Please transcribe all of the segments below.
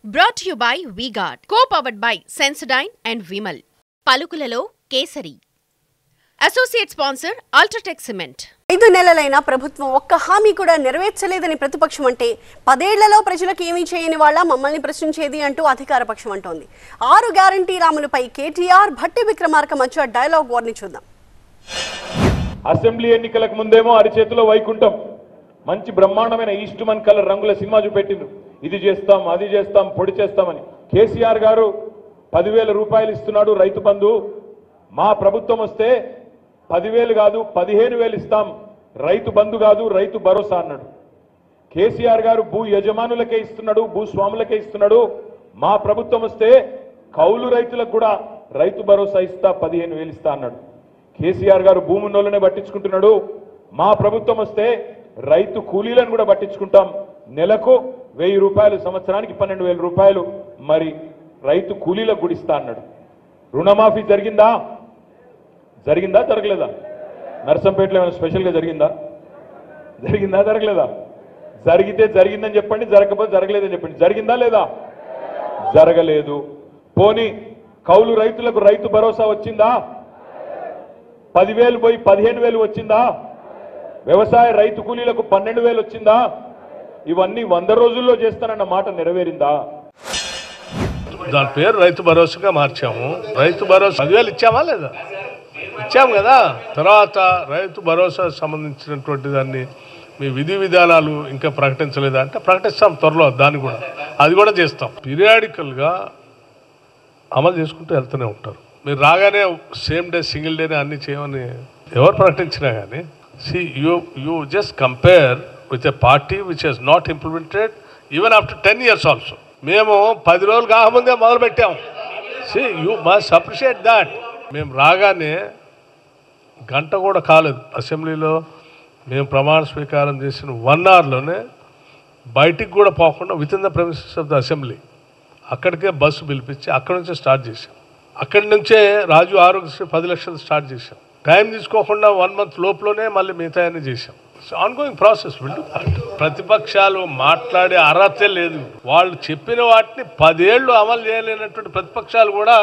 Brought to you by V-Guard, co-powered by Sensodyne and Vimal. పలుకులలో కేసరి. Associate sponsor UltraTech cement. 5 నెలలైనా ప్రభుత్వం ఒక్క హామీ కూడా నెరవేర్చలేదని ప్రతిపక్షం అంటే 10 ఏళ్లలో ప్రజలకు ఏమీ చేయని వాళ్ళ మమ్మల్ని ప్రశ్నించేది అంటూ అధికార పక్షం అంటోంది. 6 గ్యారంటీ రాములపై కేటీఆర్ భట్టి విక్రమార్క మధ్య డైలాగ్ వార్ని చూద్దాం. అసెంబ్లీ ఎన్నికలకు ముందేమో అరిచేతిలో వైకుంఠం మంచి బ్రహ్మాండమైన ఈస్ట్మన్ కలర్ రంగుల సినిమా చూపెట్టిండ్రు. ఇది చేస్తాం అది చేస్తాం పొడి చేస్తామని. కేసీఆర్ గారు 10,000 రూపాయలు ఇస్తున్నాడు రైతు బంధు. మా ప్రభుత్వం వస్తే 10,000 కాదు 15,000 ఇస్తాం, రైతు బంధు కాదు రైతు భరోసా అన్నాడు. కేసీఆర్ గారు భూ యజమానులకే ఇస్తున్నాడు, భూస్వాములకే ఇస్తున్నాడు. మా ప్రభుత్వం వస్తే కౌలు రైతులకు కూడా రైతు భరోసా ఇస్తా 15,000 ఇస్తా అన్నాడు. కేసీఆర్ గారు భూమున్నోళ్ళనే పట్టించుకుంటున్నాడు. మా ప్రభుత్వం వస్తే రైతు కూలీలను కూడా పట్టించుకుంటాం, నెలకు 1,000 రూపాయలు, సంవత్సరానికి 12,000 రూపాయలు మరి రైతు కూలీలకు కూడా ఇస్తా అన్నాడు. రుణమాఫీ జరిగిందా? జరగలేదా? నర్సంపేటలో ఏమైనా స్పెషల్గా జరిగిందా? జరగలేదా? జరిగితే జరిగిందని చెప్పండి, జరగకపోతే జరగలేదని చెప్పండి. జరిగిందా లేదా? జరగలేదు. పోనీ కౌలు రైతులకు రైతు భరోసా వచ్చిందా? 10,000 పోయి 15,000 వచ్చిందా? వ్యవసాయ రైతు కూలీలకు 12,000 వచ్చిందా? ఇవన్నీ 100 రోజుల్లో చేస్తానన్న మాట నెరవేరిందా? దాని పేరు రైతు భరోసాగా మార్చాము. రైతు భరోసా 10,000 ఇచ్చామా లేదా? ఇచ్చాము కదా. తర్వాత రైతు భరోసా సంబంధించినటువంటి దాన్ని మీ విధి విధానాలు ఇంకా ప్రకటించలేదా అంటే ప్రకటిస్తాం త్వరలో. దాన్ని కూడా అది కూడా చేస్తాం. పీరియాడికల్గా అమలు చేసుకుంటూ వెళ్తూనే ఉంటారు. మీరు రాగానే సేమ్ డే సింగిల్ డేనే అన్ని చేయమని ఎవరు ప్రకటించినా కానీ you just compare with a party which has not implemented even after 10 years also. మేము 10 రోజులు కాకముందే మొదలు పెట్టాము. You must appreciate that. మేము రాగానే గంట కూడా కాలేదు అసెంబ్లీలో. మేము ప్రమాణ స్వీకారం చేసిన 1 అవర్లోనే బయటికి కూడా పోకుండా with in the premises of the assembly అక్కడికే బస్సు పిలిపించి అక్కడి నుంచే స్టార్ట్ చేశాం. అక్కడి నుంచే రాజు ఆరోగ్యశ్రీ 10 లక్షలు స్టార్ట్ చేశాం. టైం తీసుకోకుండా 1 మంత్ లోపలనే మళ్ళీ మిగతా అన్ని చేశాం. Ongoing process. ప్రతిపక్షాలు మాట్లాడే అర్హతే లేదు. వాళ్ళు చెప్పిన వాటిని 10 ఏళ్ళు అమలు చేయలేనటువంటి ప్రతిపక్షాలు కూడా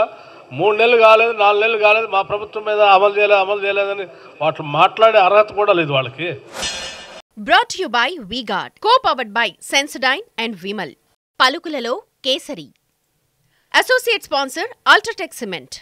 3 నెలలు కాలేదు 4 నెలలు కాలేదు మా ప్రభుత్వం మీద అమలు చేయలేదని వాటి మాట్లాడే అర్హత కూడా లేదు వాళ్ళకి. Brought to you by V-Guard, co-powered by Sensodyne and Vimal. పలుకులలో కేసరి. Associate sponsor UltraTech cement.